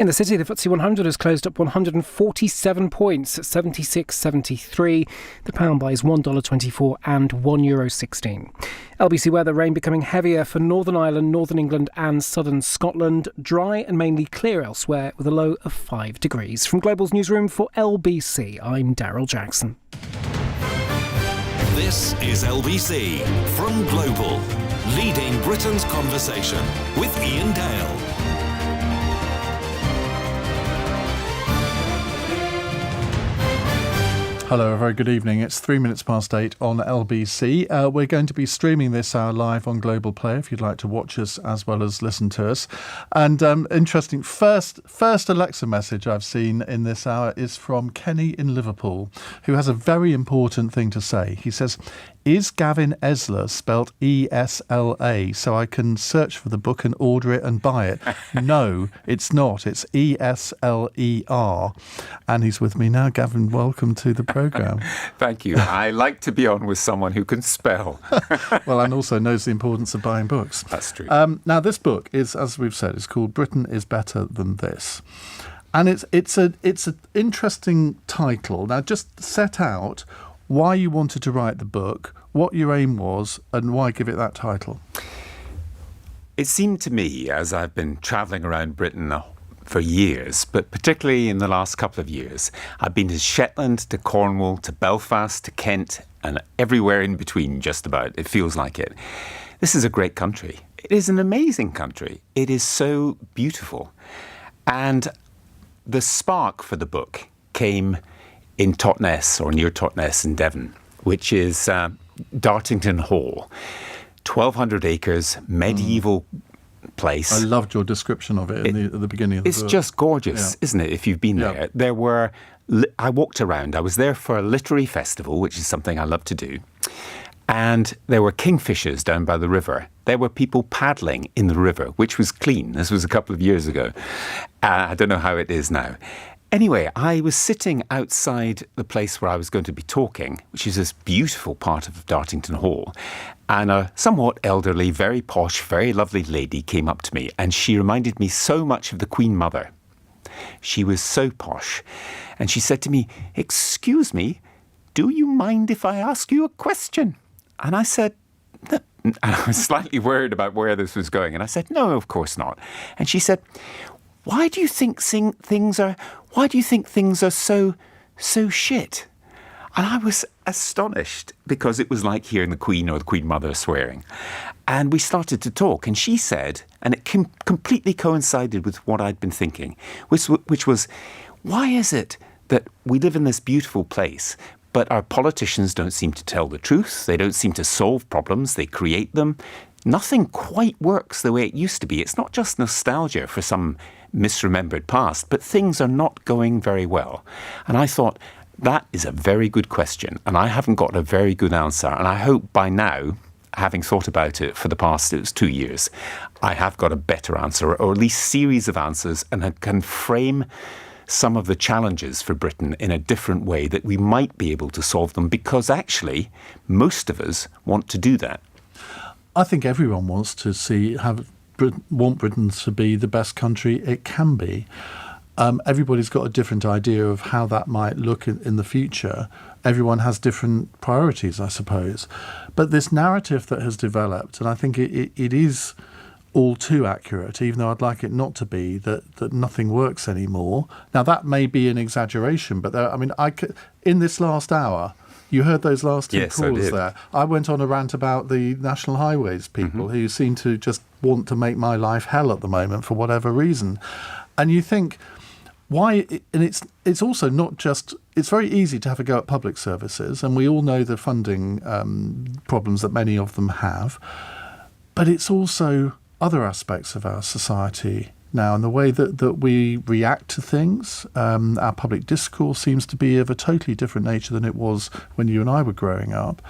In the city, the FTSE 100 has closed up 147 points at 76.73. The pound buys $1.24 and €1.16. LBC weather: rain becoming heavier for Northern Ireland, Northern England and southern Scotland. Dry and mainly clear elsewhere with a low of 5 degrees. From Global's newsroom for LBC, I'm Daryl Jackson. This is LBC from Global, leading Britain's conversation with Iain Dale. Hello, a very good evening. It's 8:03 on LBC. We're going to be streaming this hour live on Global Play if you'd like to watch us as well as listen to us. And interesting, first Alexa message I've seen in this hour is from Kenny in Liverpool, who has a very important thing to say. He says, "Is Gavin Esler spelt E-S-L-A so I can search for the book and order it and buy it?" No, it's not. It's E-S-L-E-R. And he's with me now. Gavin, welcome to the programme. Thank you. I like to be on with someone who can spell. Well, and also knows the importance of buying books. That's true. Now, this book is, as we've said, it's called Britain is Better Than This. And it's an interesting title. Now, just set out why you wanted to write the book, what your aim was, and why give it that title. It seemed to me, as I've been travelling around Britain for years, but particularly in the last couple of years, I've been to Shetland, to Cornwall, to Belfast, to Kent, and everywhere in between, just about. It feels like it. This is a great country. It is an amazing country. It is so beautiful. And the spark for the book came in Totnes, or near Totnes in Devon, which is Dartington Hall. 1,200 acres, medieval place. I loved your description of it at the beginning of the book. It's just gorgeous, isn't it, if you've been there? I walked around. I was there for a literary festival, which is something I love to do. And there were kingfishers down by the river. There were people paddling in the river, which was clean. This was a couple of years ago. I don't know how it is now. Anyway, I was sitting outside the place where I was going to be talking, which is this beautiful part of Dartington Hall, and a somewhat elderly, very posh, very lovely lady came up to me, and she reminded me so much of the Queen Mother. She was so posh, and she said to me, "Excuse me, do you mind if I ask you a question?" And I said, and I was slightly worried about where this was going, and I said, "No, of course not." And she said, Why do you think things are so shit?" And I was astonished because it was like hearing the Queen or the Queen Mother swearing. And we started to talk, and she said, and it completely coincided with what I'd been thinking, which was, why is it that we live in this beautiful place, but our politicians don't seem to tell the truth? They don't seem to solve problems. They create them. Nothing quite works the way it used to be. It's not just nostalgia for some misremembered past, but things are not going very well. And I thought, that is a very good question, and I haven't got a very good answer. And I hope by now, having thought about it for the past 2 years, I have got a better answer, or at least series of answers, and I can frame some of the challenges for Britain in a different way that we might be able to solve them, because actually, most of us want to do that. I think everyone wants to want Britain to be the best country it can be. Everybody's got a different idea of how that might look in the future. Everyone has different priorities, I suppose. But this narrative that has developed, and I think it is all too accurate, even though I'd like it not to be, that nothing works anymore. Now, that may be an exaggeration, but in this last hour, you heard those last two callers there. I went on a rant about the National Highways people who seem to just want to make my life hell at the moment for whatever reason. And you think, why? And it's also not just, it's very easy to have a go at public services, and we all know the funding problems that many of them have. But it's also other aspects of our society now, and the way that we react to things. Our public discourse seems to be of a totally different nature than it was when you and I were growing up.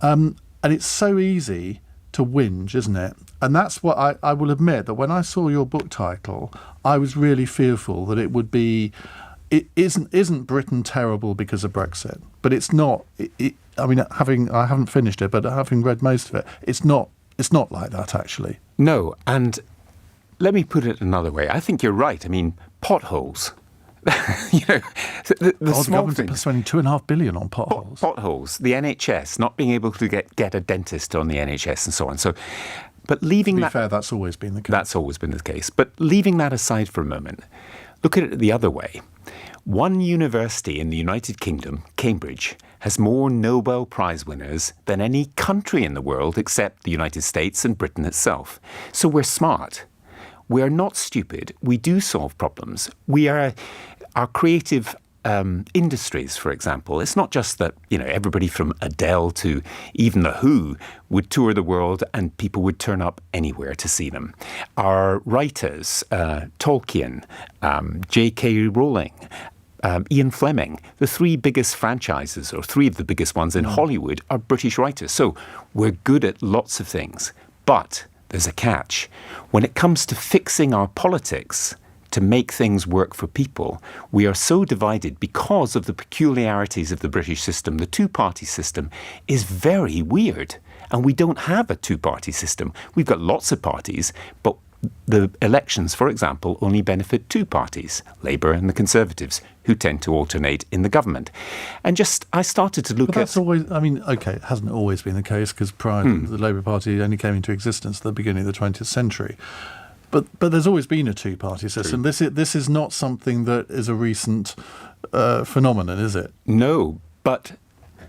And it's so easy to whinge, isn't it? And that's what I will admit, that when I saw your book title, I was really fearful that it would be, isn't Britain terrible because of Brexit? But it's not. I haven't finished it, but having read most of it, it's not like that, actually. No, and let me put it another way. I think you're right. I mean, potholes. The small government's things. spending £2.5 billion on potholes. Potholes, the NHS, not being able to get a dentist on the NHS and so on. So, but leaving to be that... fair, that's always been the case. That's always been the case. But leaving that aside for a moment, look at it the other way. One university in the United Kingdom, Cambridge, has more Nobel Prize winners than any country in the world except the United States and Britain itself. So we're smart. We're not stupid. We do solve problems. Our creative industries, for example, it's not just that, everybody from Adele to even The Who would tour the world and people would turn up anywhere to see them. Our writers, Tolkien, J.K. Rowling, Ian Fleming, the three biggest franchises, or three of the biggest ones in Hollywood, are British writers. So we're good at lots of things. But there's a catch. When it comes to fixing our politics, to make things work for people, we are so divided because of the peculiarities of the British system. The two-party system is very weird. And we don't have a two-party system. We've got lots of parties, but the elections, for example, only benefit two parties, Labour and the Conservatives, who tend to alternate in the government. And I started to look but that's always, it hasn't always been the case, because prior the Labour Party only came into existence at the beginning of the 20th century. But there's always been a two-party system. This is not something that is a recent phenomenon, is it? No, but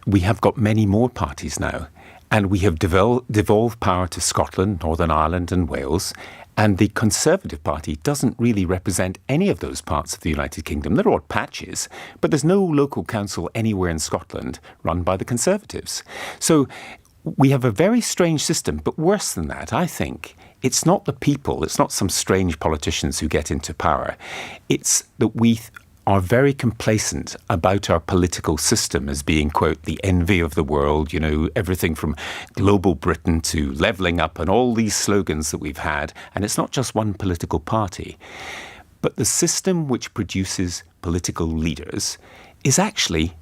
we have got many more parties now. And we have devolved power to Scotland, Northern Ireland and Wales. And the Conservative Party doesn't really represent any of those parts of the United Kingdom. There are odd patches, but there's no local council anywhere in Scotland run by the Conservatives. So we have a very strange system, but worse than that, I think, it's not the people, it's not some strange politicians who get into power. It's that we are very complacent about our political system as being, quote, the envy of the world, everything from global Britain to levelling up and all these slogans that we've had. And it's not just one political party. But the system which produces political leaders is actually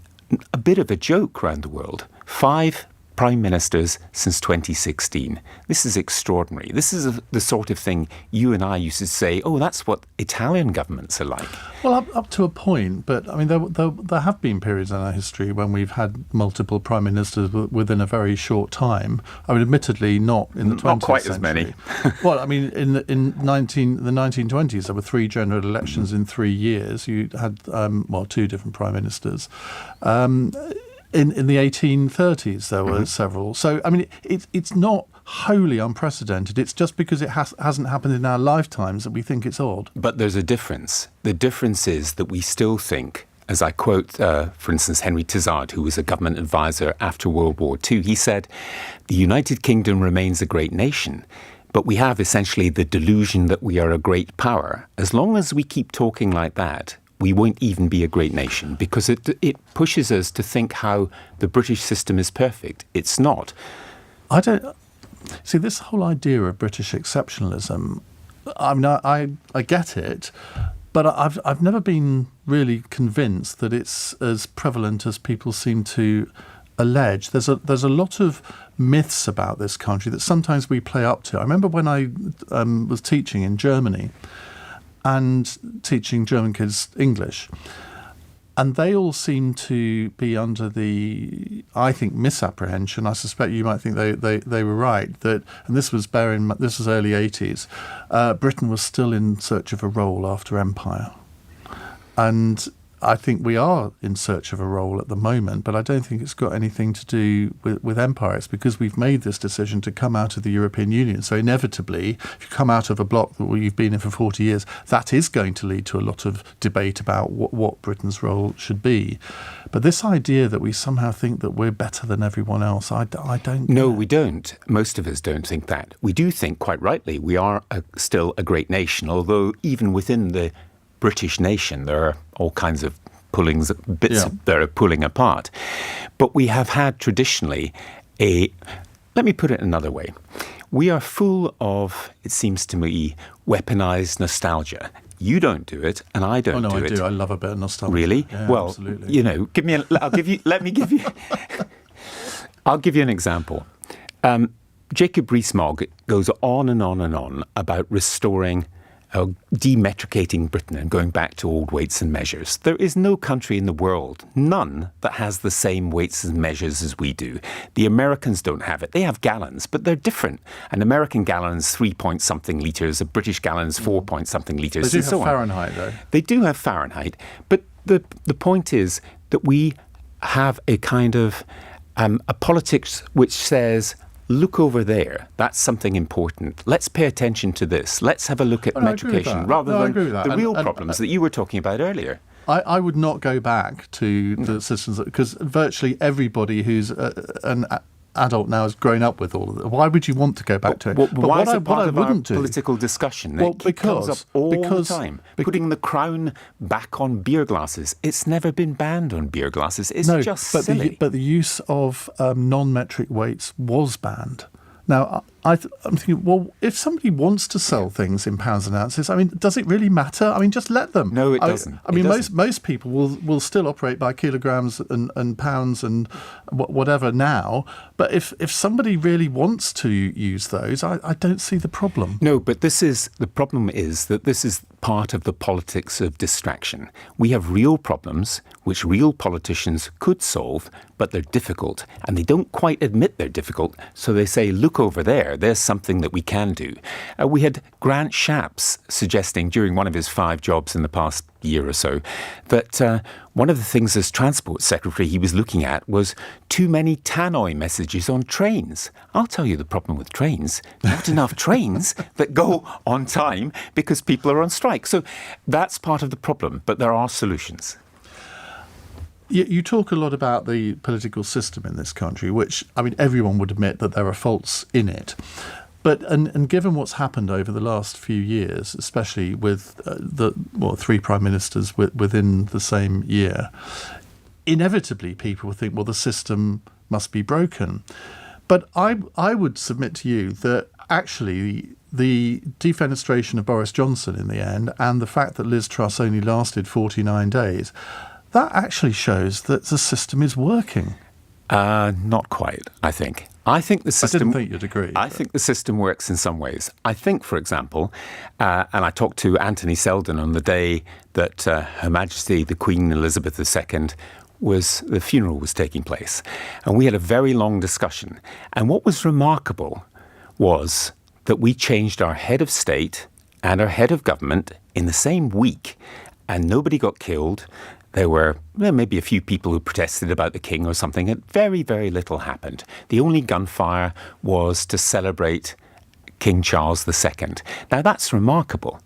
a bit of a joke around the world. 5 prime ministers since 2016. This is extraordinary. This is the sort of thing you and I used to say, oh, that's what Italian governments are like. Well, up to a point, but there have been periods in our history when we've had multiple prime ministers within a very short time. Admittedly, not in the 20th century. Not quite as many. Well, in the 1920s, there were 3 general elections in 3 years. You had 2 different prime ministers. In the 1830s, there were several. So, it's not wholly unprecedented. It's just because it hasn't happened in our lifetimes that we think it's odd. But there's a difference. The difference is that we still think, as I quote, for instance, Henry Tizard, who was a government advisor after World War II, he said, the United Kingdom remains a great nation, but we have essentially the delusion that we are a great power. As long as we keep talking like that, we won't even be a great nation, because it pushes us to think how the British system is perfect. It's not. I don't see this whole idea of British exceptionalism. I get it, but I've never been really convinced that it's as prevalent as people seem to allege. There's a lot of myths about this country that sometimes we play up to. I remember when I was teaching in Germany and teaching German kids English. And they all seem to be under the, I think, misapprehension. I suspect you might think they were right, that, and this was early 80s, Britain was still in search of a role after empire. And I think we are in search of a role at the moment, but I don't think it's got anything to do with empire. It's because we've made this decision to come out of the European Union. So inevitably, if you come out of a bloc that you've been in for 40 years, that is going to lead to a lot of debate about what Britain's role should be. But this idea that we somehow think that we're better than everyone else, I don't. No, we don't. Most of us don't think that. We do think, quite rightly, we are still a great nation, although even within the British nation, there are all kinds of bits that are pulling apart. But we have had traditionally let me put it another way. We are full of, it seems to me, weaponized nostalgia. You don't do it, and I don't do it. Oh, no, I do. I love a bit of nostalgia. Really? Yeah, well, absolutely. I'll give you an example. Jacob Rees-Mogg goes on and on and on about restoring demetricating Britain and going back to old weights and measures. There is no country in the world, none, that has the same weights and measures as we do. The Americans don't have it. They have gallons, but they're different. An American gallon is 3-point-something litres, a British gallon is 4-point-something litres. They do have Fahrenheit, though. They do have Fahrenheit, but the point is that we have a kind of a politics which says, look over there. That's something important. Let's pay attention to this. Let's have a look at metrication rather than the real problems that you were talking about earlier. I would not go back to the systems because virtually everybody who's an adult now has grown up with all of it. Why would you want to go back to it? But why is it part of our political discussion? Well, it comes up all the time. Putting the crown back on beer glasses. It's never been banned on beer glasses. It's just silly. But the use of non-metric weights was banned. Now, I'm thinking, well, if somebody wants to sell things in pounds and ounces, I mean, does it really matter? I mean, just let them. No, it doesn't. I mean, most people will still operate by kilograms and pounds and whatever now. But if somebody really wants to use those, I don't see the problem. No, but the problem is that this is part of the politics of distraction. We have real problems which real politicians could solve, but they're difficult. And they don't quite admit they're difficult. So they say, look over there. There's something that we can do. We had Grant Shapps suggesting during one of his 5 jobs in the past year or so that one of the things as Transport Secretary he was looking at was too many tannoy messages on trains. I'll tell you the problem with trains. Not enough trains that go on time because people are on strike. So that's part of the problem, but there are solutions. You talk a lot about the political system in this country, which, I mean, everyone would admit that there are faults in it. But and given what's happened over the last few years, especially with 3 prime ministers within the same year, inevitably people will think, well, the system must be broken. But I would submit to you that actually the defenestration of Boris Johnson in the end and the fact that Liz Truss only lasted 49 days, that actually shows that the system is working. Not quite, I think. I think the system. I didn't think you'd agree. I think the system works in some ways. I think, for example, and I talked to Anthony Selden on the day that Her Majesty the Queen Elizabeth II the funeral was taking place, and we had a very long discussion. And what was remarkable was that we changed our head of state and our head of government in the same week, and nobody got killed. There were maybe a few people who protested about the king or something, and very, very little happened. The only gunfire was to celebrate King Charles II. Now, that's remarkable.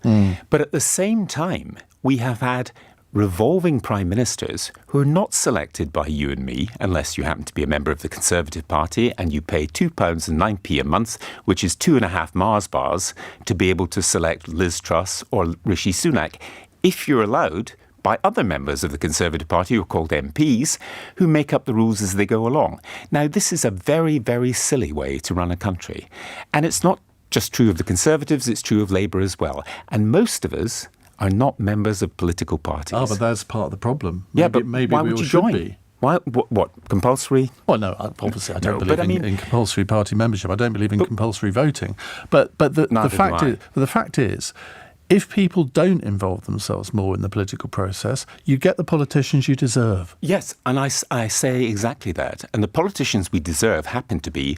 But at the same time, we have had revolving prime ministers who are not selected by you and me, unless you happen to be a member of the Conservative Party and you pay £2.09 a month, which is 2.5 Mars bars, to be able to select Liz Truss or Rishi Sunak, if you're allowed, by other members of the Conservative Party who are called MPs, who make up the rules as they go along. Now, this is a very, very silly way to run a country. And it's not just true of the Conservatives, it's true of Labour as well. And most of us are not members of political parties. Oh, but that's part of the problem. Maybe why we would all you join? Be. Why? What? Compulsory? Well, no, obviously I don't believe in compulsory party membership. I don't believe in compulsory voting. But the fact is, if people don't involve themselves more in the political process, you get the politicians you deserve. Yes, and I say exactly that. And the politicians we deserve happen to be,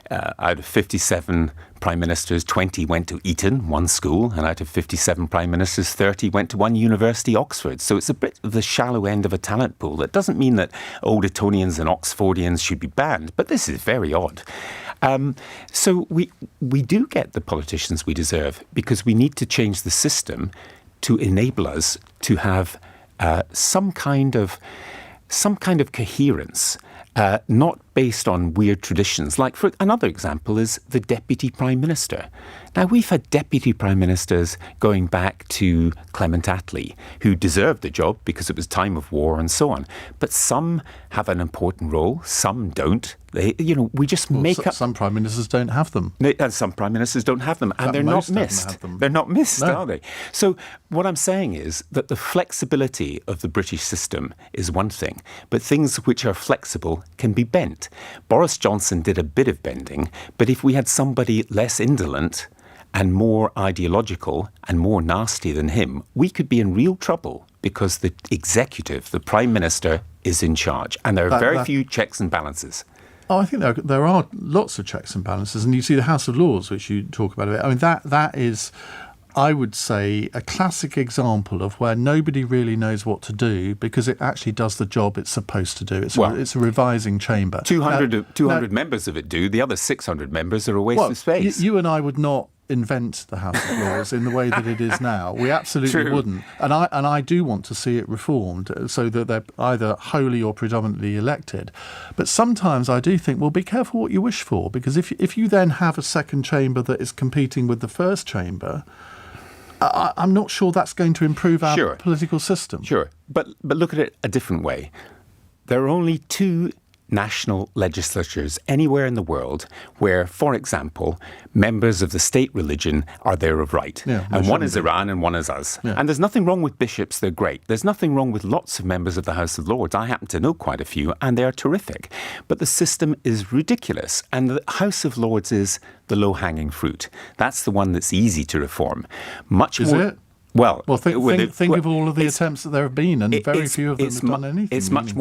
out of 57 prime ministers, 20 went to Eton, one school, and out of 57 prime ministers, 30 went to one university, Oxford. So it's a bit of the shallow end of a talent pool. That doesn't mean that old Etonians and Oxfordians should be banned, but this is very odd. So we do get the politicians we deserve because we need to change the system to enable us to have some kind of coherence, not based on weird traditions. Like, for another example is the Deputy Prime Minister. Now, we've had Deputy Prime Ministers going back to Clement Attlee, who deserved the job because it was time of war and so on. But some have an important role, some don't. We just make up. Some prime ministers don't have them. And some prime ministers don't have them, and they're not missed. They're not missed, are they? So what I'm saying is that the flexibility of the British system is one thing, but things which are flexible can be bent. Boris Johnson did a bit of bending, but if we had somebody less indolent and more ideological and more nasty than him, we could be in real trouble because the executive, the Prime Minister, is in charge. And there are very few checks and balances. Oh, I think there are lots of checks and balances. And you see the House of Lords, which you talk about a bit. I mean, that is, I would say, a classic example of where nobody really knows what to do because it actually does the job it's supposed to do. It's a revising chamber. 200 members of it do. The other 600 members are a waste of space. You and I would not invent the House of Lords in the way that it is now. We absolutely wouldn't. And I do want to see it reformed so that they're either wholly or predominantly elected. But sometimes I do think, well, be careful what you wish for, because if you then have a second chamber that is competing with the first chamber, I'm not sure that's going to improve our political system. Sure. But look at it a different way. There are only 2 national legislatures anywhere in the world where, for example, members of the state religion are there of right. Yeah, and one is Iran and one is us. Yeah. And there's nothing wrong with bishops, they're great. There's nothing wrong with lots of members of the House of Lords. I happen to know quite a few, and they are terrific. But the system is ridiculous, and the House of Lords is the low-hanging fruit. That's the one that's easy to reform. Is it? Well, think of all of the attempts that there have been, and very few of them have done anything. It's much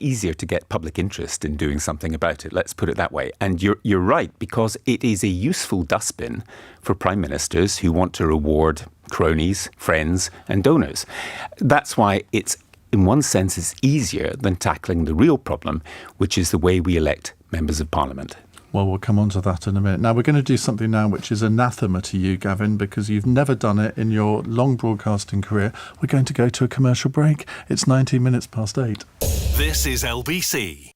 easier to get public interest in doing something about it. Let's put it that way. And you're right, because it is a useful dustbin for prime ministers who want to reward cronies, friends, and donors. That's why it's, in one sense, it's easier than tackling the real problem, which is the way we elect members of parliament. Well, we'll come on to that in a minute. Now, we're going to do something now which is anathema to you, Gavin, because you've never done it in your long broadcasting career. We're going to go to a commercial break. It's 19 minutes past 8. This is LBC.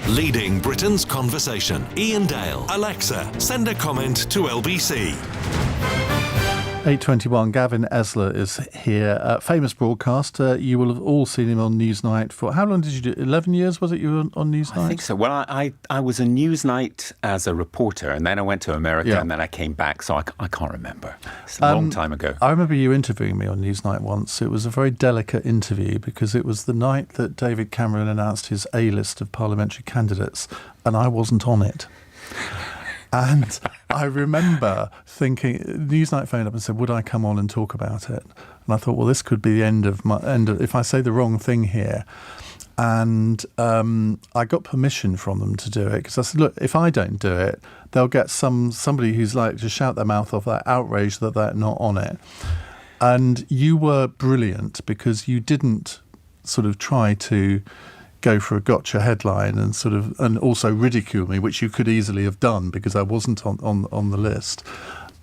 Leading Britain's conversation. Iain Dale. Alexa, send a comment to LBC. 8:21. Gavin Esler is here. Famous broadcaster. You will have all seen him on Newsnight for... How long did you do? 11 years, was it, you were on Newsnight? I think so. Well, I was on Newsnight as a reporter, and then I went to America, and then I came back, so I can't remember. It's a long time ago. I remember you interviewing me on Newsnight once. It was a very delicate interview because it was the night that David Cameron announced his A-list of parliamentary candidates, and I wasn't on it. And I remember thinking, Newsnight phoned up and said, would I come on and talk about it? And I thought, well, this could be the end of if I say the wrong thing here. And I got permission from them to do it because I said, look, if I don't do it, they'll get somebody who's like to shout their mouth off, that outrage that they're not on it. And you were brilliant because you didn't sort of try to go for a gotcha headline and also ridicule me, which you could easily have done because I wasn't on the list.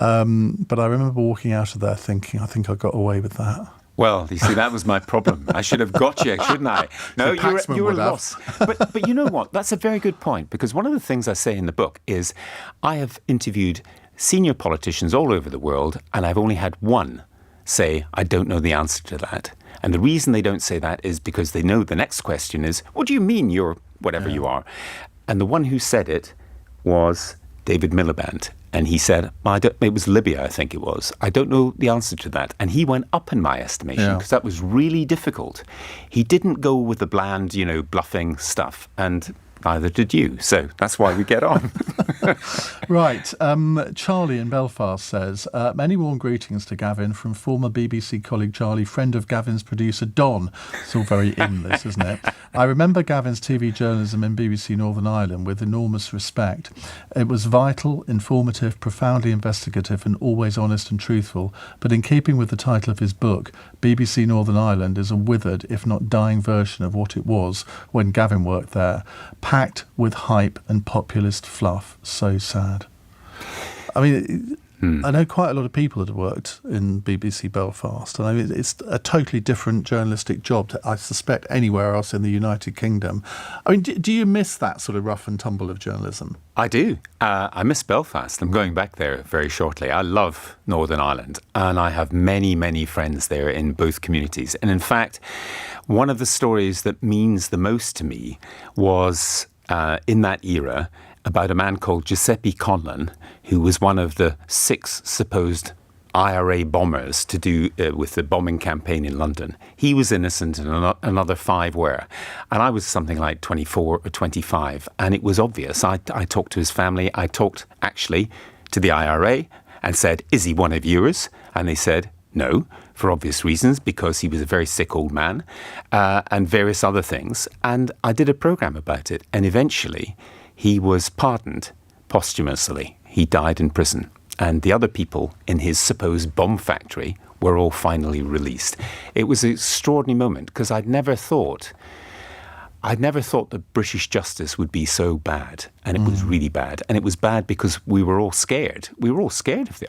But I remember walking out of there thinking, I think I got away with that. Well, you see, that was my problem. I should have got you, shouldn't I? No, you were lost. But you know what? That's a very good point, because one of the things I say in the book is I have interviewed senior politicians all over the world, and I've only had one say, I don't know the answer to that. And the reason they don't say that is because they know the next question is, what do you mean you're whatever you are? And the one who said it was David Miliband. And he said, it was Libya, I think it was. I don't know the answer to that. And he went up in my estimation because that was really difficult. He didn't go with the bland, bluffing stuff. And neither did you. So that's why we get on. Right. Charlie in Belfast says, many warm greetings to Gavin from former BBC colleague Charlie, friend of Gavin's producer Don. It's all very in this, isn't it? I remember Gavin's TV journalism in BBC Northern Ireland with enormous respect. It was vital, informative, profoundly investigative and always honest and truthful. But in keeping with the title of his book, BBC Northern Ireland is a withered, if not dying version of what it was when Gavin worked there, packed with hype and populist fluff. So sad. I mean, I know quite a lot of people that have worked in BBC Belfast, and I mean, it's a totally different journalistic job to, I suspect, anywhere else in the United Kingdom. I mean, do you miss that sort of rough and tumble of journalism? I do. I miss Belfast. I'm going back there very shortly. I love Northern Ireland, and I have many, many friends there in both communities. And in fact, one of the stories that means the most to me was in that era about a man called Giuseppe Conlon, who was one of the 6 supposed IRA bombers to do with the bombing campaign in London. He was innocent and another 5 were. And I was something like 24 or 25. And it was obvious. I talked to his family. I talked actually to the IRA and said, is he one of yours? And they said, no, for obvious reasons, because he was a very sick old man and various other things. And I did a program about it. And eventually he was pardoned posthumously. He died in prison. And the other people in his supposed bomb factory were all finally released. It was an extraordinary moment because I'd never thought that British justice would be so bad. And it was really bad. And it was bad because we were all scared. We were all scared of the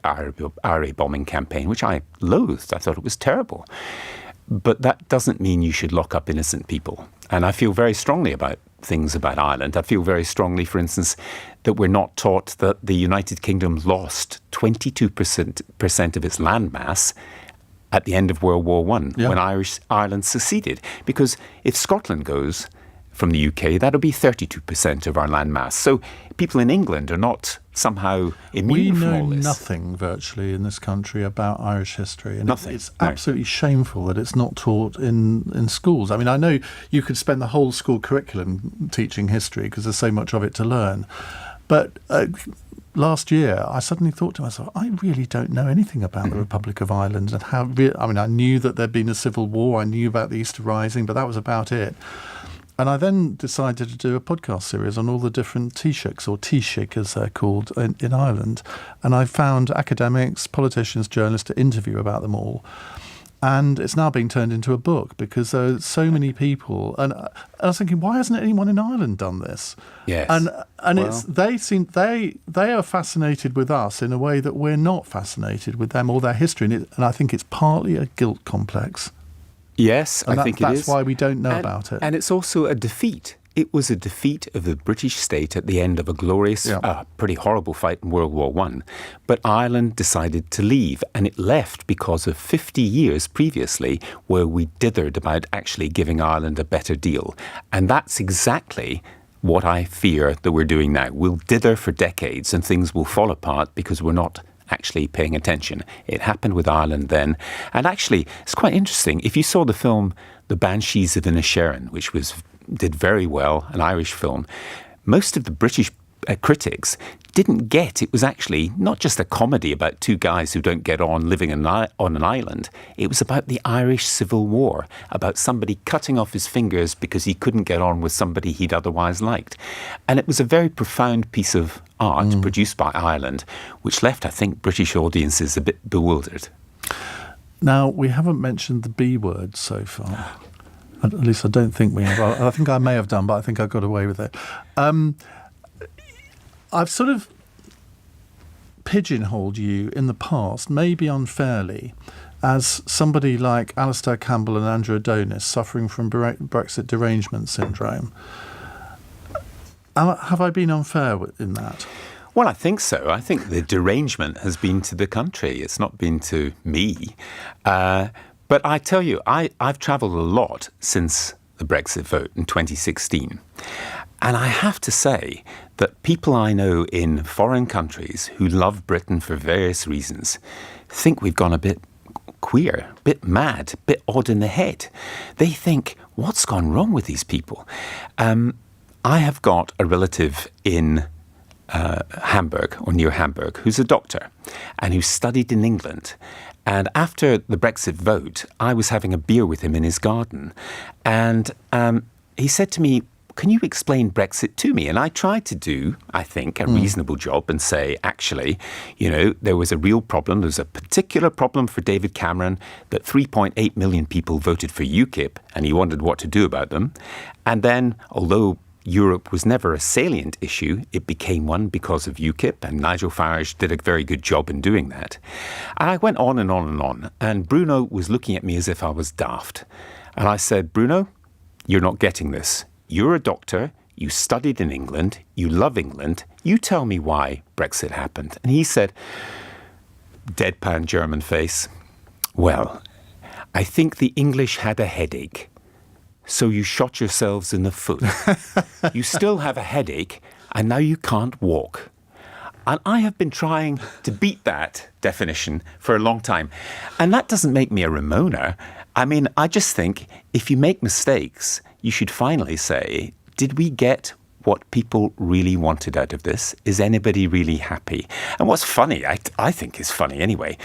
IRA bombing campaign, which I loathed. I thought it was terrible. But that doesn't mean you should lock up innocent people. And I feel very strongly about things about Ireland. I feel very strongly, for instance, that we're not taught that the United Kingdom lost 22% of its landmass at the end of World War I when Ireland seceded. Because if Scotland goes from the UK, that'll be 32% of our landmass. So people in England are not somehow immune from all this. We know nothing virtually in this country about Irish history. And nothing. It's absolutely shameful that it's not taught in schools. I mean, I know you could spend the whole school curriculum teaching history because there's so much of it to learn. But last year, I suddenly thought to myself, I really don't know anything about the Republic of Ireland and how. I knew that there'd been a civil war. I knew about the Easter Rising, but that was about it. And I then decided to do a podcast series on all the different Taoiseachs, or Taoiseach as they're called, in Ireland. And I found academics, politicians, journalists to interview about them all. And it's now being turned into a book because there are so many people. And I was thinking, why hasn't anyone in Ireland done this? Yes. And they are fascinated with us in a way that we're not fascinated with them or their history. And I think it's partly a guilt complex. Yes, I think it is. That's why we don't know about it. And it's also a defeat. It was a defeat of the British state at the end of a glorious, pretty horrible fight in World War I. But Ireland decided to leave, and it left because of 50 years previously where we dithered about actually giving Ireland a better deal. And that's exactly what I fear that we're doing now. We'll dither for decades and things will fall apart because we're not actually paying attention. It happened with Ireland then. And actually, it's quite interesting. If you saw the film The Banshees of Inisherin, which did very well, an Irish film, most of the British critics didn't get it was actually not just a comedy about 2 guys who don't get on living on an island. It was about the Irish Civil War, about somebody cutting off his fingers because he couldn't get on with somebody he'd otherwise liked. And it was a very profound piece of art produced by Ireland, which left, I think, British audiences a bit bewildered. Now, we haven't mentioned the B word so far. At least I don't think we have. I think I may have done, but I think I got away with it. I've sort of pigeonholed you in the past, maybe unfairly, as somebody like Alistair Campbell and Andrew Adonis suffering from Brexit derangement syndrome, have I been unfair in that? Well, I think so. I think the derangement has been to the country. It's not been to me. But I tell you, I've travelled a lot since the Brexit vote in 2016. And I have to say that people I know in foreign countries who love Britain for various reasons think we've gone a bit queer, a bit mad, a bit odd in the head. They think, what's gone wrong with these people? I have got a relative in Hamburg, or near Hamburg, who's a doctor and who studied in England. And after the Brexit vote, I was having a beer with him in his garden. And he said to me, can you explain Brexit to me? And I tried to do, I think, a reasonable job and say, actually, there was a real problem. There was a particular problem for David Cameron that 3.8 million people voted for UKIP and he wondered what to do about them. And then, although Europe was never a salient issue, it became one because of UKIP, and Nigel Farage did a very good job in doing that. And I went on and on and on, and Bruno was looking at me as if I was daft. And I said, Bruno, you're not getting this. You're a doctor, you studied in England, you love England, you tell me why Brexit happened. And he said, deadpan German face, well, I think the English had a headache. So you shot yourselves in the foot. You still have a headache, and now you can't walk. And I have been trying to beat that definition for a long time. And that doesn't make me a Ramona. I mean, I just think if you make mistakes, you should finally say, did we get what people really wanted out of this? Is anybody really happy? And what's funny, I think is funny anyway,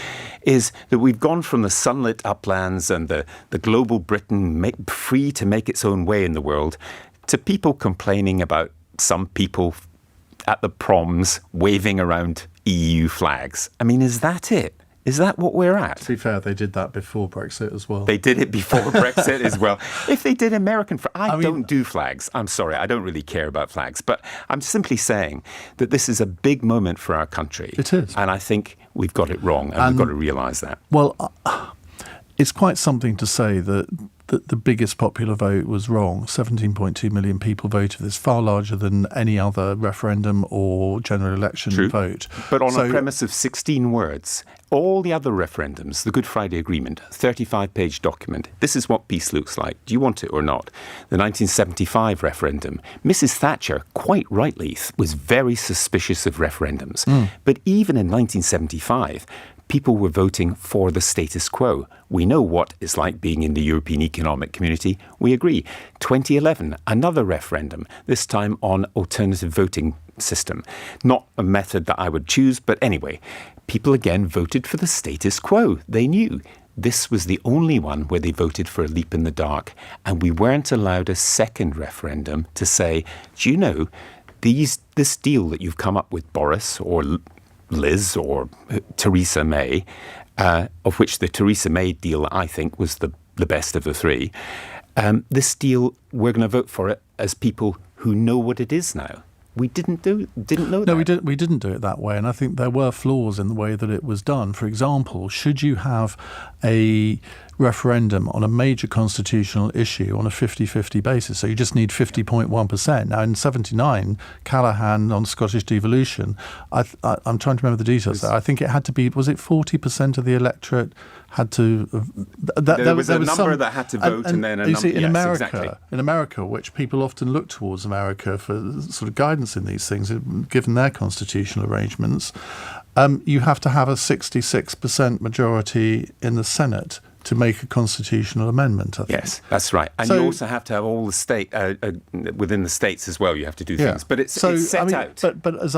is that we've gone from the sunlit uplands and the global Britain free to make its own way in the world to people complaining about some people at the proms waving around EU flags. I mean, is that it? Is that what we're at? To be fair, they did that before Brexit as well. They did it before Brexit as well. If they did American flags, I don't do flags. I'm sorry, I don't really care about flags. But I'm simply saying that this is a big moment for our country. It is. And I think we've got it wrong, and we've got to realise that. Well, it's quite something to say that the biggest popular vote was wrong. 17.2 million people voted. It's far larger than any other referendum or general election vote. But on a premise of 16 words. All the other referendums, the Good Friday Agreement, 35-page document, this is what peace looks like. Do you want it or not? The 1975 referendum, Mrs. Thatcher, quite rightly, was very suspicious of referendums. But even in 1975, people were voting for the status quo. We know what it's like being in the European Economic Community. We agree. 2011, another referendum, this time on alternative voting system. Not a method that I would choose, but anyway, people again voted for the status quo. They knew this was the only one where they voted for a leap in the dark. And we weren't allowed a second referendum to say, do you know, this deal that you've come up with, Boris, or Liz or Theresa May, of which the Theresa May deal, I think, was the best of the three. This deal, we're going to vote for it as people who know what it is now. We didn't know that. No, we didn't do it that way, and I think there were flaws in the way that it was done. For example, should you have a referendum on a major constitutional issue on a 50-50 basis, so you just need 50.1%. Now, in 79, Callaghan on Scottish devolution, I'm trying to remember the details there. I think it had to be, was it 40% of the electorate had to... There was a number that had to vote, and then a number... in America, which people often look towards America for sort of guidance in these things, given their constitutional arrangements, you have to have a 66% majority in the Senate to make a constitutional amendment, I think. Yes, that's right. And you also have to have all the state, within the states as well, you have to do things. But it's set out. But as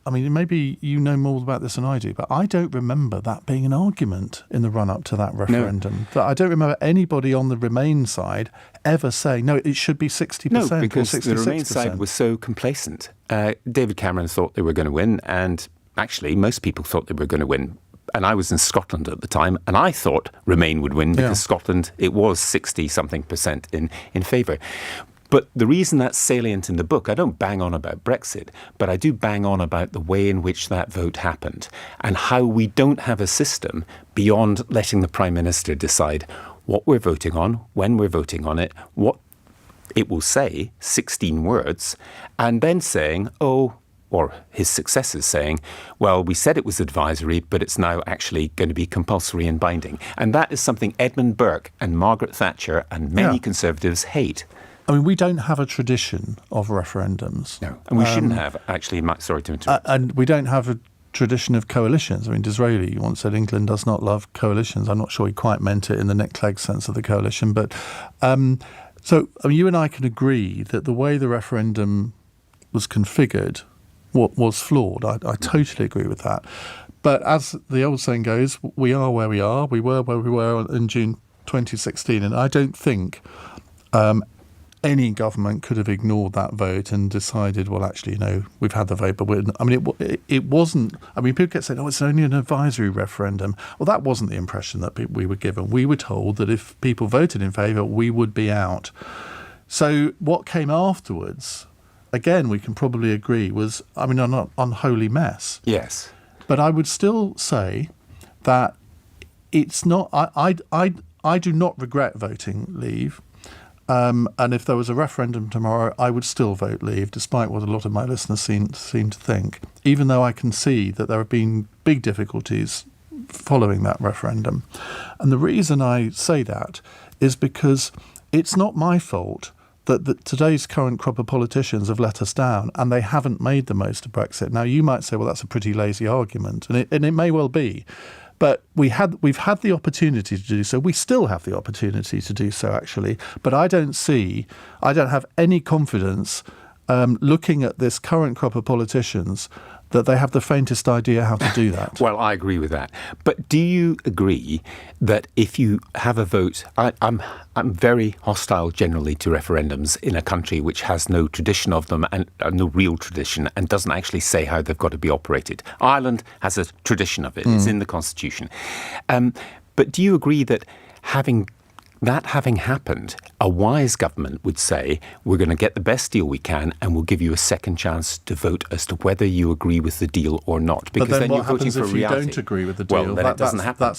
maybe you know more about this than I do, but I don't remember that being an argument in the run-up to that referendum. No. I don't remember anybody on the Remain side ever saying, no, it should be 60% no, because or 66%. The Remain side was so complacent. David Cameron thought they were going to win, and actually most people thought they were going to win. And I was in Scotland at the time, and I thought Remain would win because Scotland, it was 60-something% in favour. But the reason that's salient in the book, I don't bang on about Brexit, but I do bang on about the way in which that vote happened and how we don't have a system beyond letting the Prime Minister decide what we're voting on, when we're voting on it, what it will say, 16 words, and then saying, or his successors saying, well, we said it was advisory, but it's now actually going to be compulsory and binding. And that is something Edmund Burke and Margaret Thatcher and many Conservatives hate. I mean, we don't have a tradition of referendums. No, and we shouldn't have, actually. Sorry to interrupt. And we don't have a tradition of coalitions. I mean, Disraeli once said England does not love coalitions. I'm not sure he quite meant it in the Nick Clegg sense of the coalition. But so you and I can agree that the way the referendum was configured was flawed. I totally agree with that. But as the old saying goes, we are where we are. We were where we were in June 2016. And I don't think any government could have ignored that vote and decided, well, actually, we've had the vote, but it wasn't. I mean, people kept saying, it's only an advisory referendum. Well, that wasn't the impression that we were given. We were told that if people voted in favour, we would be out. So what came afterwards, again, we can probably agree, was, an unholy mess. Yes. But I would still say that it's not. I do not regret voting leave. And if there was a referendum tomorrow, I would still vote leave, despite what a lot of my listeners seem to think, even though I can see that there have been big difficulties following that referendum. And the reason I say that is because it's not my fault that today's current crop of politicians have let us down and they haven't made the most of Brexit. Now, you might say, well, that's a pretty lazy argument, and it may well be. But we've had the opportunity to do so. We still have the opportunity to do so, actually. But I don't have any confidence looking at this current crop of politicians that they have the faintest idea how to do that. Well, I agree with that. But do you agree that if you have a vote, I'm very hostile generally to referendums in a country which has no tradition of them and no real tradition and doesn't actually say how they've got to be operated. Ireland has a tradition of it. It's in the constitution. But do you agree that having happened, a wise government would say, we're going to get the best deal we can and we'll give you a second chance to vote as to whether you agree with the deal or not. Because but then you're what voting happens for if reality. You don't agree with the deal? Well, then it doesn't happen.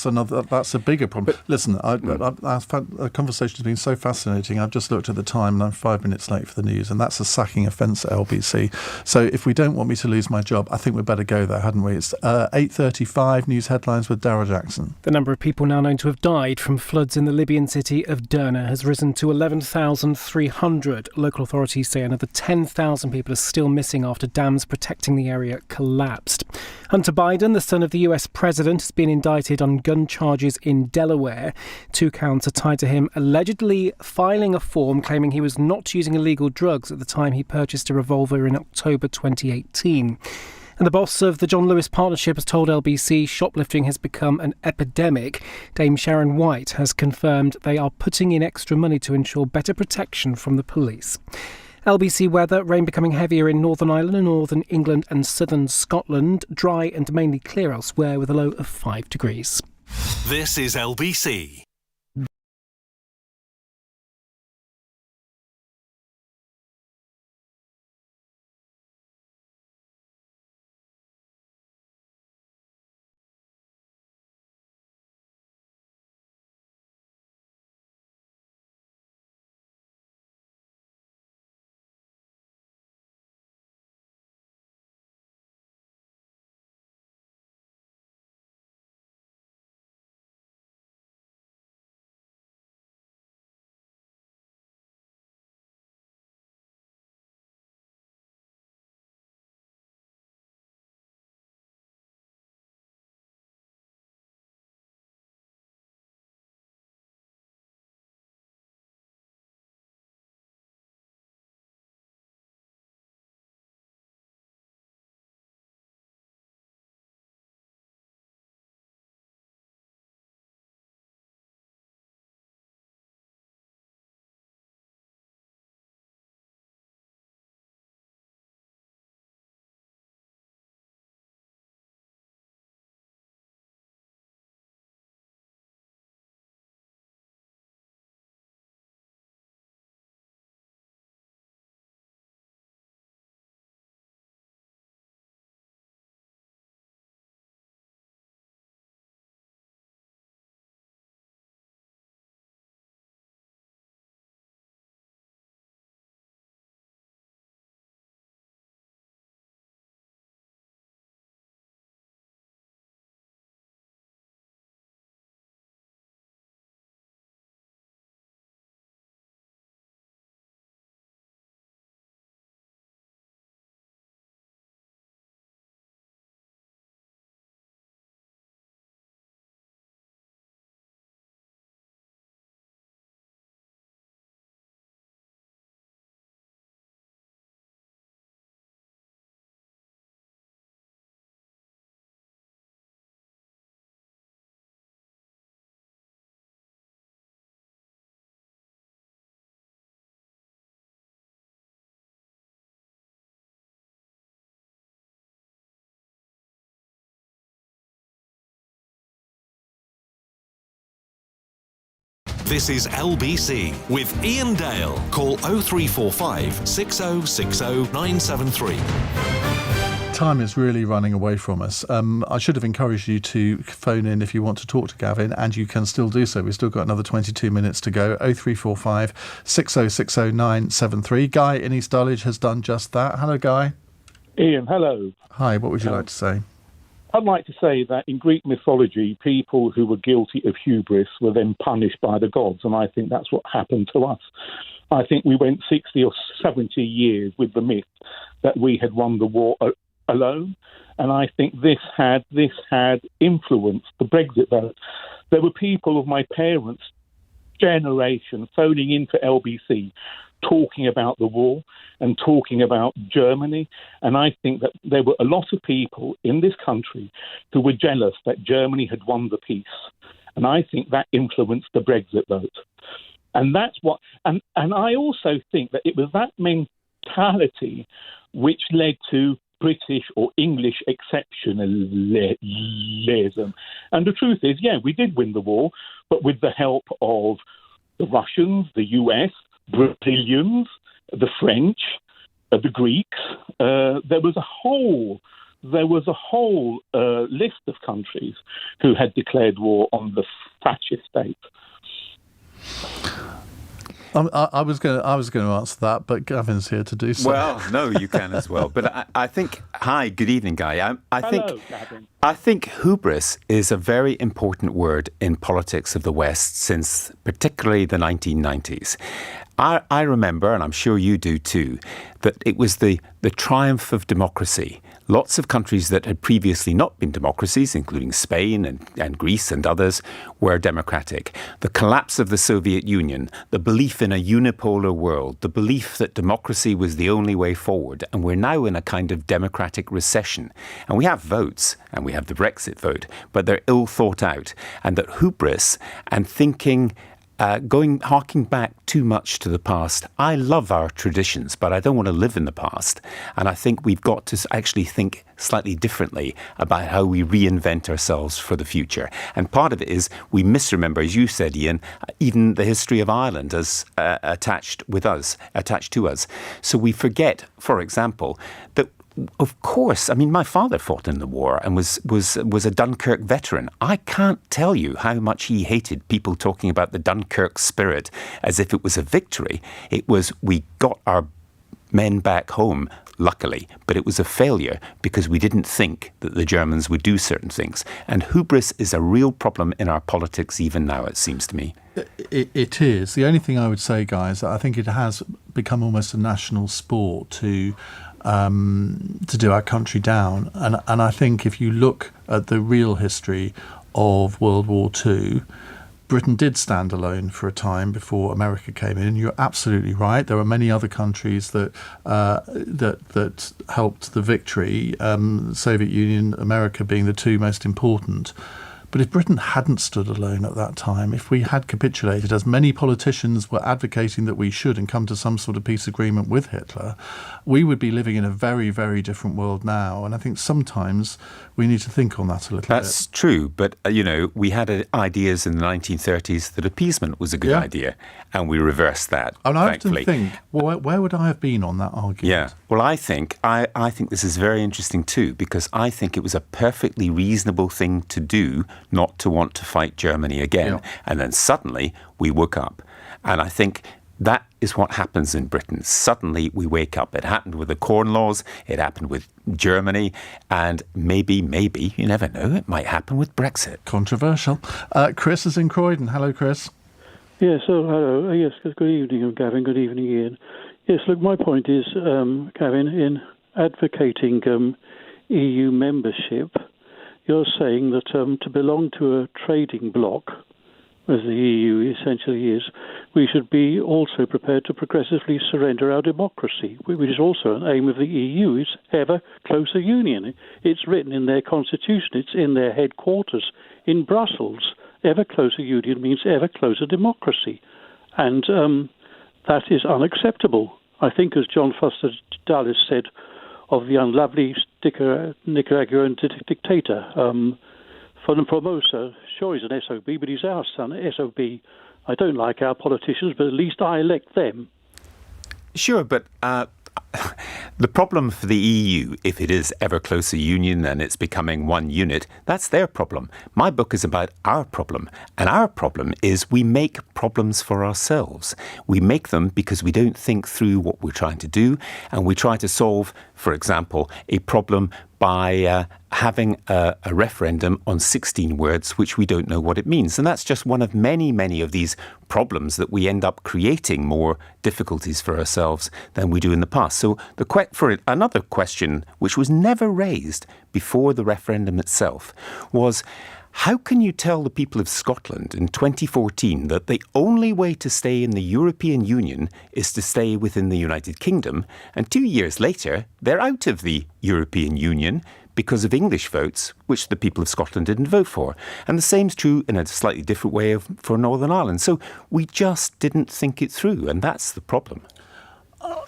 That's a bigger problem. But listen, the conversation has been so fascinating. I've just looked at the time and I'm 5 minutes late for the news, and that's a sacking offence at LBC. So if we don't want me to lose my job, I think we'd better go there, hadn't we? It's 8:35 news headlines with Darragh Jackson. The number of people now known to have died from floods in the Libyan city of Derna has risen to 11,300. Local authorities say another 10,000 people are still missing after dams protecting the area collapsed. Hunter Biden, the son of the US president, has been indicted on gun charges in Delaware. 2 counts are tied to him allegedly filing a form claiming he was not using illegal drugs at the time he purchased a revolver in October 2018. And the boss of the John Lewis Partnership has told LBC shoplifting has become an epidemic. Dame Sharon White has confirmed they are putting in extra money to ensure better protection from the police. LBC weather, rain becoming heavier in Northern Ireland and Northern England and Southern Scotland. Dry and mainly clear elsewhere with a low of 5 degrees. This is LBC. This is LBC with Iain Dale. Call 0345 6060 973. Time is really running away from us. I should have encouraged you to phone in if you want to talk to Gavin, and you can still do so. We've still got another 22 minutes to go. 0345 6060 973. Guy in East Dulwich has done just that. Hello, Guy. Ian, hello. Hi, what would you like to say? I'd like to say that in Greek mythology, people who were guilty of hubris were then punished by the gods, and I think that's what happened to us. I think we went 60 or 70 years with the myth that we had won the war alone, and I think this had influenced the Brexit vote. There were people of my parents' generation phoning into LBC talking about the war and talking about Germany, and I think that there were a lot of people in this country who were jealous that Germany had won the peace, and I think that influenced the Brexit vote. And that's what, and I also think that it was that mentality which led to British or English exceptionalism. And the truth is, yeah, we did win the war, but with the help of the Russians, the US, Brazilians, the French, the Greeks. There was a whole list of countries who had declared war on the fascist state. I was going to answer that, but Gavin's here to do so. Well, no, you can as well. But I think. Hi, good evening, Guy. Hello, Gavin. I think hubris is a very important word in politics of the West since particularly the 1990s. I remember, and I'm sure you do too, that it was the triumph of democracy. Lots of countries that had previously not been democracies, including Spain and Greece and others, were democratic. The collapse of the Soviet Union, the belief in a unipolar world, the belief that democracy was the only way forward, and we're now in a kind of democratic recession. And we have votes, and we have the Brexit vote, but they're ill thought out. And that hubris and thinking harking back too much to the past. I love our traditions, but I don't want to live in the past. And I think we've got to actually think slightly differently about how we reinvent ourselves for the future. And part of it is we misremember, as you said, Iain, even the history of Ireland as attached to us. So we forget, for example, that of course, I mean, my father fought in the war and was a Dunkirk veteran. I can't tell you how much he hated people talking about the Dunkirk spirit as if it was a victory. It was, we got our men back home, luckily, but it was a failure because we didn't think that the Germans would do certain things. And hubris is a real problem in our politics even now, it seems to me. It is. The only thing I would say, guys, I think it has become almost a national sport to do our country down. And I think if you look at the real history of World War II, Britain did stand alone for a time before America came in. You're absolutely right. There were many other countries that helped the victory, Soviet Union, America being the two most important. But if Britain hadn't stood alone at that time, if we had capitulated, as many politicians were advocating that we should and come to some sort of peace agreement with Hitler, we would be living in a very, very different world now. And I think sometimes we need to think on that a little bit. That's true. But, we had ideas in the 1930s that appeasement was a good idea. And we reversed that, and I thankfully. often think, well, where would I have been on that argument? Yeah. Well, I think this is very interesting too, because I think it was a perfectly reasonable thing to do not to want to fight Germany again. Yeah. And then suddenly we woke up. And I think that is what happens in Britain. Suddenly we wake up. It happened with the Corn Laws. It happened with Germany. And maybe, you never know, it might happen with Brexit. Controversial. Chris is in Croydon. Hello, Chris. Yes, hello. Yes, good evening, Gavin. Good evening, Ian. Yes, look, my point is, Gavin, in advocating EU membership, you're saying that to belong to a trading bloc, as the EU essentially is, we should be also prepared to progressively surrender our democracy, which is also an aim of the EU, is ever closer union. It's written in their constitution, it's in their headquarters in Brussels. Ever closer union means ever closer democracy. And that is unacceptable. I think, as John Foster Dulles said of the unlovely Nicaraguan dictator, Formosa, sure he's an SOB, but he's our son, SOB. I don't like our politicians, but at least I elect them. Sure, but the problem for the EU, if it is ever closer union and it's becoming one unit, that's their problem. My book is about our problem. And our problem is we make problems for ourselves. We make them because we don't think through what we're trying to do. And we try to solve, for example, a problem by having a referendum on 16 words, which we don't know what it means. And that's just one of many, many of these problems that we end up creating more difficulties for ourselves than we do in the past. So for another question, which was never raised before the referendum itself, was how can you tell the people of Scotland in 2014 that the only way to stay in the European Union is to stay within the United Kingdom, and 2 years later they're out of the European Union because of English votes, which the people of Scotland didn't vote for? And the same's true in a slightly different way for Northern Ireland. So we just didn't think it through, and that's the problem.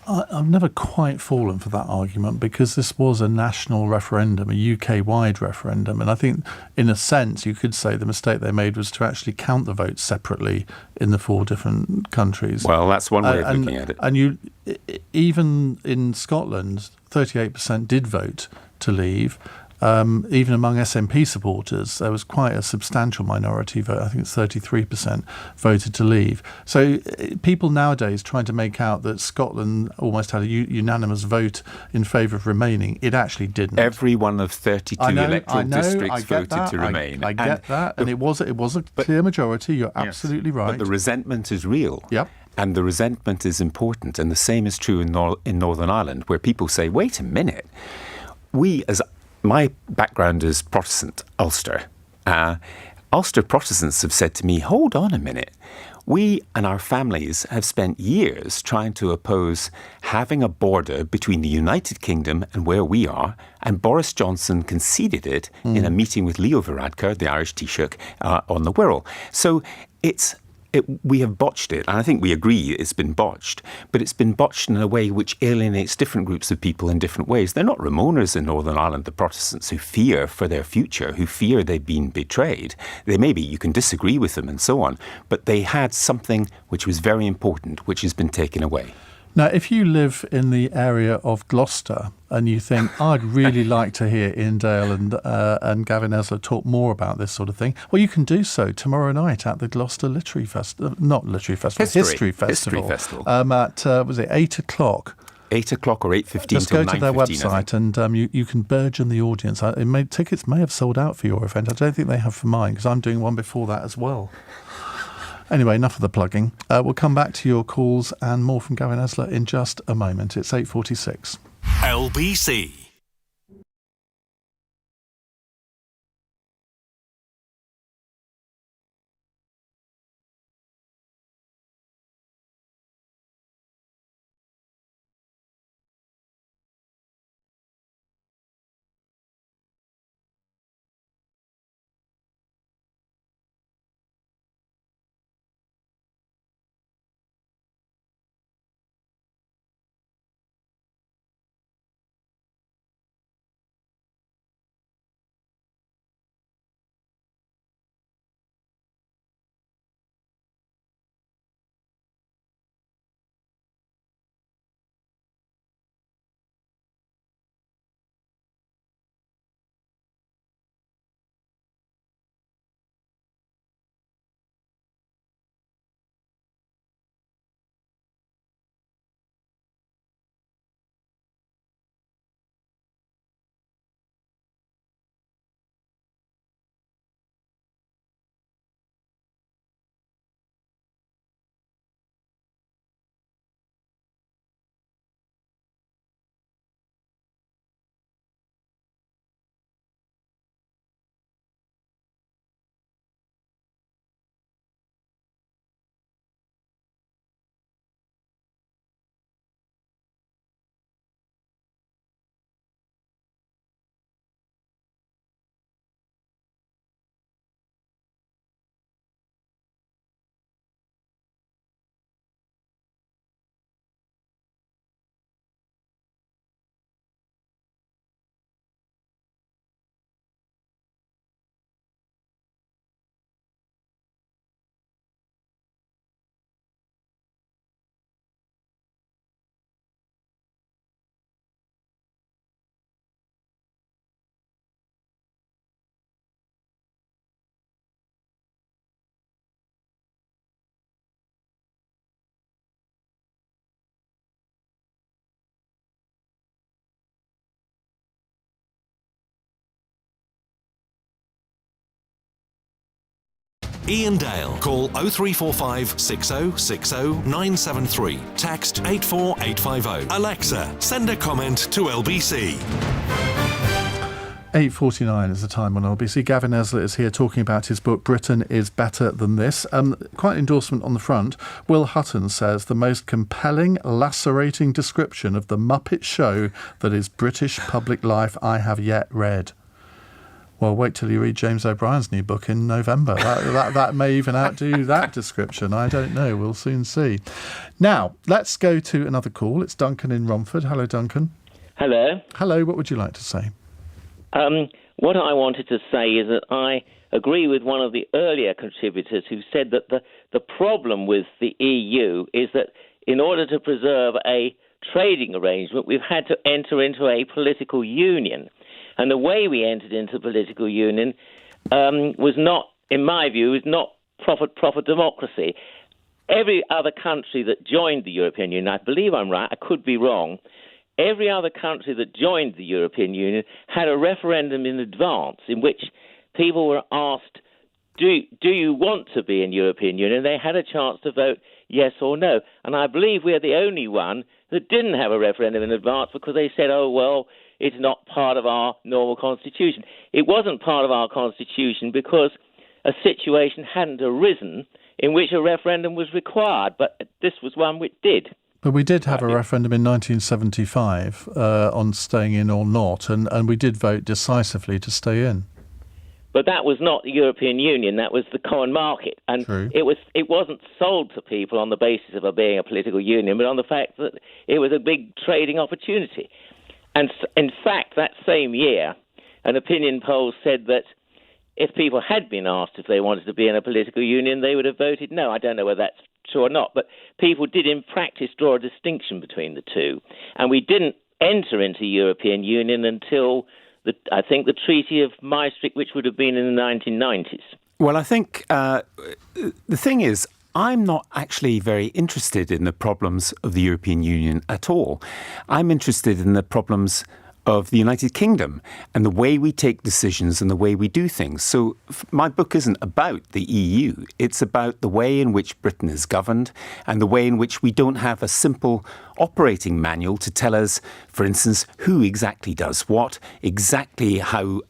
I've never quite fallen for that argument because this was a national referendum, a UK-wide referendum. And I think, in a sense, you could say the mistake they made was to actually count the votes separately in the 4 different countries. Well, that's one way of looking at it. And even in Scotland, 38% did vote to leave. Even among SNP supporters, there was quite a substantial minority vote. I think it's 33% voted to leave. So people nowadays trying to make out that Scotland almost had a unanimous vote in favour of remaining. It actually didn't. Every one of 32 electoral districts voted to remain. I get that. And it was a clear majority. You're absolutely right. But the resentment is real. Yep. And the resentment is important. And the same is true in Northern Ireland, where people say, wait a minute, my background is Protestant Ulster. Ulster Protestants have said to me, hold on a minute. We and our families have spent years trying to oppose having a border between the United Kingdom and where we are, and Boris Johnson conceded it in a meeting with Leo Varadkar, the Irish Taoiseach, on the Wirral. So we have botched it, and I think we agree it's been botched, but it's been botched in a way which alienates different groups of people in different ways. They're not Ramonas in Northern Ireland, the Protestants, who fear for their future, who fear they've been betrayed. You can disagree with them and so on, but they had something which was very important, which has been taken away. Now, if you live in the area of Gloucester and you think, I'd really like to hear Iain Dale and Gavin Esler talk more about this sort of thing, well, you can do so tomorrow night at the Gloucester History Festival. History Festival. At, was it 8 o'clock? 8 o'clock or 8:15 Just till 9:15. go to their website and you can burgeon the audience. Tickets may have sold out for your event. I don't think they have for mine because I'm doing one before that as well. Anyway, enough of the plugging. We'll come back to your calls and more from Gavin Esler in just a moment. It's 8:46. LBC Iain Dale. Call 0345 6060 973. Text 84850. Alexa, send a comment to LBC. 8:49 is the time on LBC. Gavin Esler is here talking about his book, Britain is Better Than This. Quite an endorsement on the front. Will Hutton says, the most compelling, lacerating description of the Muppet show that is British public life I have yet read. Well, wait till you read James O'Brien's new book in November. That may even outdo that description. I don't know. We'll soon see. Now, let's go to another call. It's Duncan in Romford. Hello, Duncan. Hello. Hello. What would you like to say? What I wanted to say is that I agree with one of the earlier contributors who said that the problem with the EU is that in order to preserve a trading arrangement, we've had to enter into a political union. And the way we entered into political union was not, in my view, was not proper democracy. Every other country that joined the European Union, I believe I'm right, I could be wrong, every other country that joined the European Union had a referendum in advance in which people were asked, do you want to be in the European Union? They had a chance to vote yes or no. And I believe we're the only one that didn't have a referendum in advance because they said, oh, well, it's not part of our normal constitution. It wasn't part of our constitution because a situation hadn't arisen in which a referendum was required, but this was one which did. But we did have a referendum in 1975 on staying in or not, and we did vote decisively to stay in. But that was not the European Union, that was the common market. And True. it wasn't sold to people on the basis of it being a political union, but on the fact that it was a big trading opportunity. And in fact, that same year, an opinion poll said that if people had been asked if they wanted to be in a political union, they would have voted no. I don't know whether that's true or not, but people did in practice draw a distinction between the two. And we didn't enter into the European Union until, I think, the Treaty of Maastricht, which would have been in the 1990s. Well, I think the thing is, I'm not actually very interested in the problems of the European Union at all. I'm interested in the problems of the United Kingdom and the way we take decisions and the way we do things. So my book isn't about the EU. It's about the way in which Britain is governed and the way in which we don't have a simple operating manual to tell us, for instance, who exactly does what, exactly how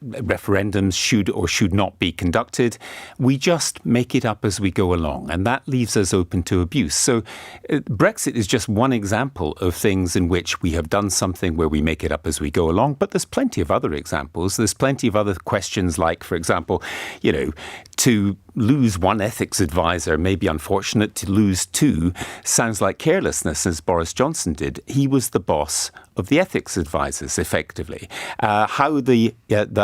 referendums should or should not be conducted. We just make it up as we go along, and that leaves us open to abuse. So Brexit is just one example of things in which we have done something where we make it up as we go along, but there's plenty of other examples. There's plenty of other questions like, for example, to lose one ethics advisor may be unfortunate. To lose two sounds like carelessness, as Boris Johnson did. He was the boss of the ethics advisors, effectively. How the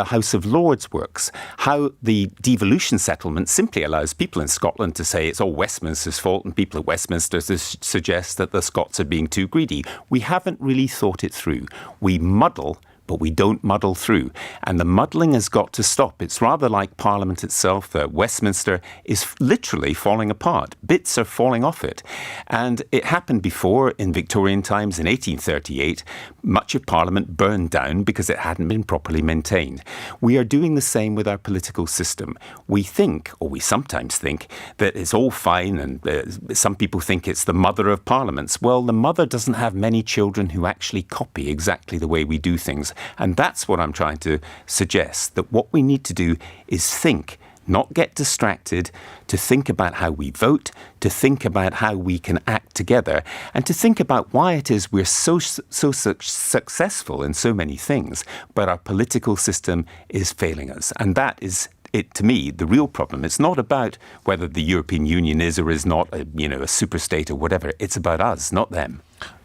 House of Lords works, how the devolution settlement simply allows people in Scotland to say it's all Westminster's fault, and people at Westminster suggest that the Scots are being too greedy. We haven't really thought it through. We muddle, but we don't muddle through. And the muddling has got to stop. It's rather like Parliament itself. Westminster is literally falling apart. Bits are falling off it. And it happened before in Victorian times in 1838. Much of Parliament burned down because it hadn't been properly maintained. We are doing the same with our political system. We think, or we sometimes think, that it's all fine, and some people think it's the mother of parliaments. Well, the mother doesn't have many children who actually copy exactly the way we do things. And that's what I'm trying to suggest, that what we need to do is think, not get distracted, to think about how we vote, to think about how we can act together, and to think about why it is we're so successful in so many things, but our political system is failing us. And that is, to me, the real problem. It's not about whether the European Union is or is not a superstate or whatever. It's about us, not them.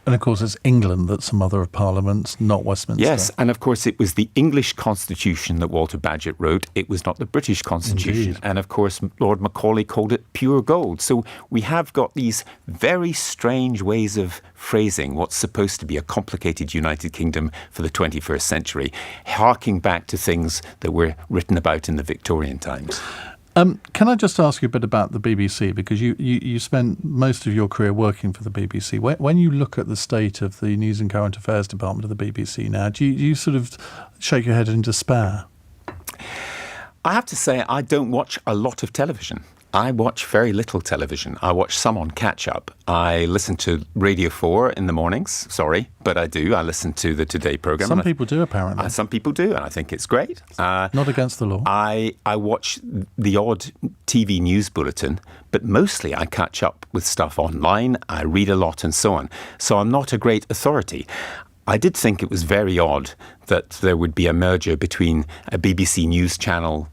And of course, it's England that's the mother of parliaments, not Westminster. Yes, and of course, it was the English constitution that Walter Bagehot wrote. It was not the British constitution. Indeed. And of course, Lord Macaulay called it pure gold. So we have got these very strange ways of phrasing what's supposed to be a complicated United Kingdom for the 21st century, harking back to things that were written about in the Victorian times. Can I just ask you a bit about the BBC? Because you spent most of your career working for the BBC. When you look at the state of the News and Current Affairs department of the BBC now, do you sort of shake your head in despair? I have to say, I don't watch a lot of television. I watch very little television. I watch some on catch-up. I listen to Radio 4 in the mornings. Sorry, but I do. I listen to the Today programme. Some people do, apparently. Some people do, and I think it's great. Not against the law. I watch the odd TV news bulletin, but mostly I catch up with stuff online. I read a lot and so on. So I'm not a great authority. I did think it was very odd that there would be a merger between a BBC News channel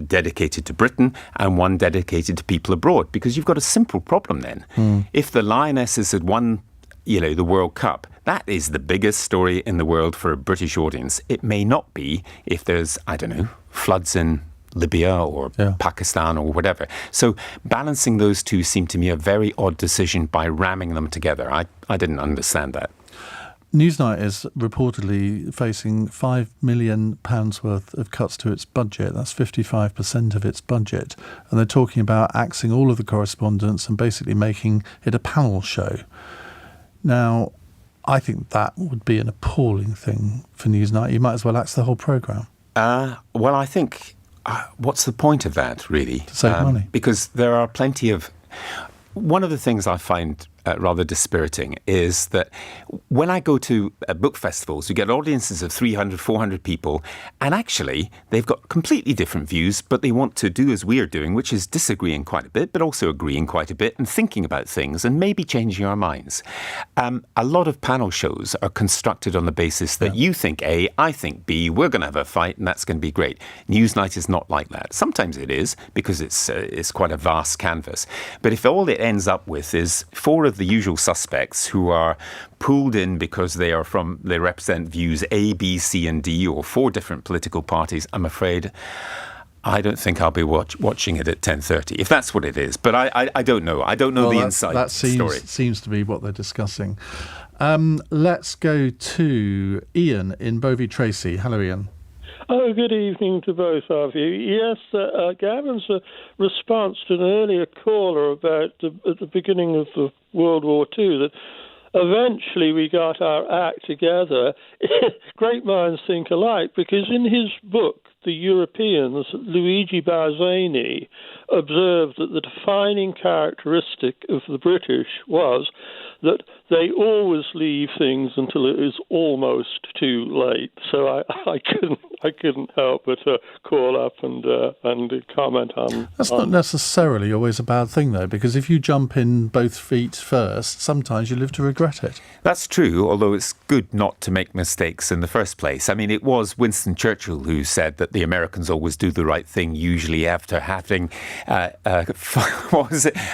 dedicated to Britain and one dedicated to people abroad, because you've got a simple problem then. If the Lionesses had won, the World Cup, that is the biggest story in the world for a British audience. It may not be if there's, I don't know, floods in Libya or Pakistan or whatever. So balancing those two seemed to me a very odd decision by ramming them together. I didn't understand that. Newsnight is reportedly facing £5 million worth of cuts to its budget. That's 55% of its budget. And they're talking about axing all of the correspondents and basically making it a panel show. Now, I think that would be an appalling thing for Newsnight. You might as well axe the whole programme. Well, I think, what's the point of that, really? To save money. Because there are plenty of... One of the things I find rather dispiriting is that when I go to book festivals, you get audiences of 300, 400 people, and actually they've got completely different views, but they want to do as we're doing, which is disagreeing quite a bit, but also agreeing quite a bit and thinking about things and maybe changing our minds. A lot of panel shows are constructed on the basis that you think A, I think B, we're going to have a fight and that's going to be great. Newsnight is not like that. Sometimes it is, because it's quite a vast canvas. But if all it ends up with is four of the usual suspects who are pulled in because they represent views A, B, C and D, or four different political parties, I'm afraid I don't think I'll be watching it at 10:30, if that's what it is. But I don't know. I don't know the inside story. That seems to be what they're discussing. Let's go to Ian in Bovey Tracy. Hello, Ian. Oh, good evening to both of you. Yes, Gavin's response to an earlier caller about at the beginning of the World War II, that eventually we got our act together. Great minds think alike, because in his book, The Europeans, Luigi Barzani observed that the defining characteristic of the British was that they always leave things until it is almost too late. So I couldn't help but call up and comment on. That's not necessarily always a bad thing, though, because if you jump in both feet first, sometimes you live to regret it. That's true, although it's good not to make mistakes in the first place. I mean, it was Winston Churchill who said that the Americans always do the right thing, usually after having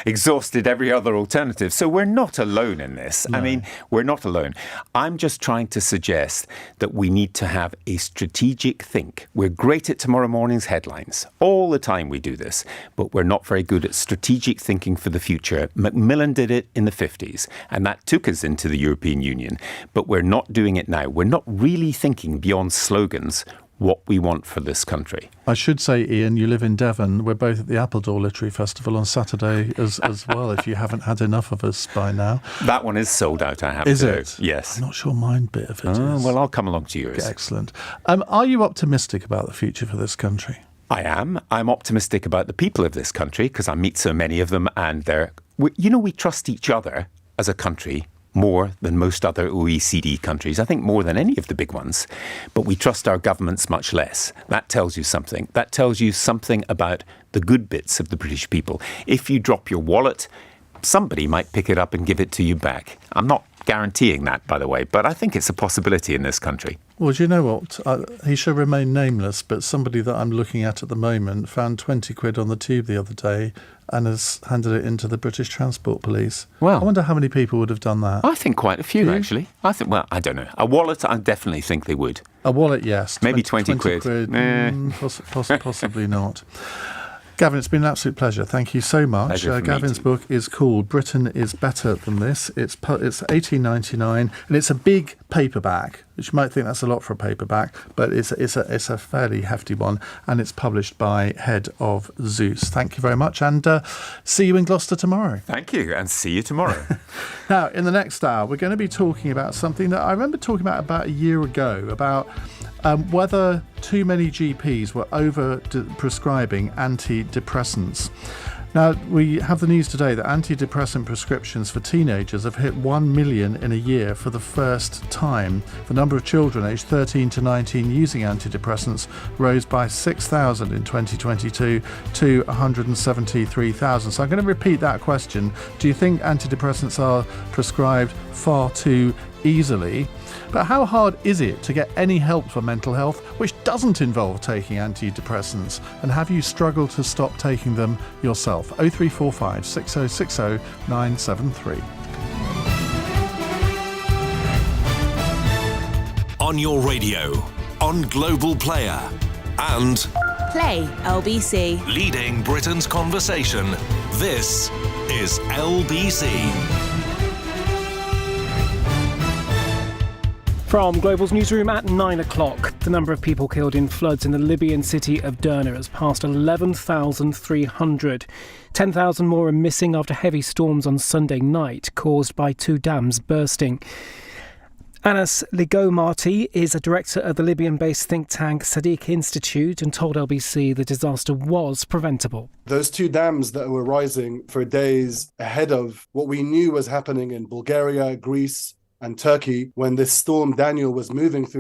exhausted every other alternative. So we're not alone in this. No. I mean, we're not alone. I'm just trying to suggest that we need to have a strategic think. We're great at tomorrow morning's headlines. All the time we do this, but we're not very good at strategic thinking for the future. Macmillan did it in the 50s, and that took us into the European Union. But we're not doing it now. We're not really thinking beyond slogans what we want for this country. I should say, Ian, you live in Devon. We're both at the Appledore Literary Festival on Saturday as well, if you haven't had enough of us by now. That one is sold out, I have to know. Is it? Yes. I'm not sure mine bit of it is. Well, I'll come along to yours. Excellent. Are you optimistic about the future for this country? I am. I'm optimistic about the people of this country because I meet so many of them, and we trust each other as a country more than most other OECD countries. I think more than any of the big ones. But we trust our governments much less. That tells you something. That tells you something about the good bits of the British people. If you drop your wallet, somebody might pick it up and give it to you back. I'm not guaranteeing that, by the way, but I think it's a possibility in this country. Well, do you know what? He shall remain nameless, but somebody that I'm looking at the moment found 20 quid on the tube the other day and has handed it into the British Transport Police. Well, I wonder how many people would have done that. I think quite a few, actually. I don't know. A wallet, I definitely think they would. A wallet, yes. Maybe 20 quid. Possibly not. Gavin, it's been an absolute pleasure. Thank you so much. Gavin's book is called Britain is Better Than This. It's $18.99 and it's a big paperback. which you might think that's a lot for a paperback, but it's a fairly hefty one, and it's published by Head of Zeus. Thank you very much, and see you in Gloucester tomorrow. Thank you, and see you tomorrow. Now, in the next hour, we're going to be talking about something that I remember talking about a year ago, about whether too many GPs were over-prescribing antidepressants. Now, we have the news today that antidepressant prescriptions for teenagers have hit 1 million in a year for the first time. The number of children aged 13 to 19 using antidepressants rose by 6,000 in 2022 to 173,000. So I'm going to repeat that question. Do you think antidepressants are prescribed far too easily? But how hard is it to get any help for mental health which doesn't involve taking antidepressants? And have you struggled to stop taking them yourself? 0345 6060 973. On your radio, on Global Player, and Play LBC. leading Britain's conversation. This is LBC. From Global's newsroom at 9 o'clock, the number of people killed in floods in the Libyan city of Derna has passed 11,300. 10,000 more are missing after heavy storms on Sunday night caused by 2 dams bursting. Anas Ligomati is a director of the Libyan-based think tank Sadiq Institute and told LBC the disaster was preventable. Those 2 dams that were rising for days ahead of what we knew was happening in Bulgaria, Greece, and Turkey when this storm Daniel was moving through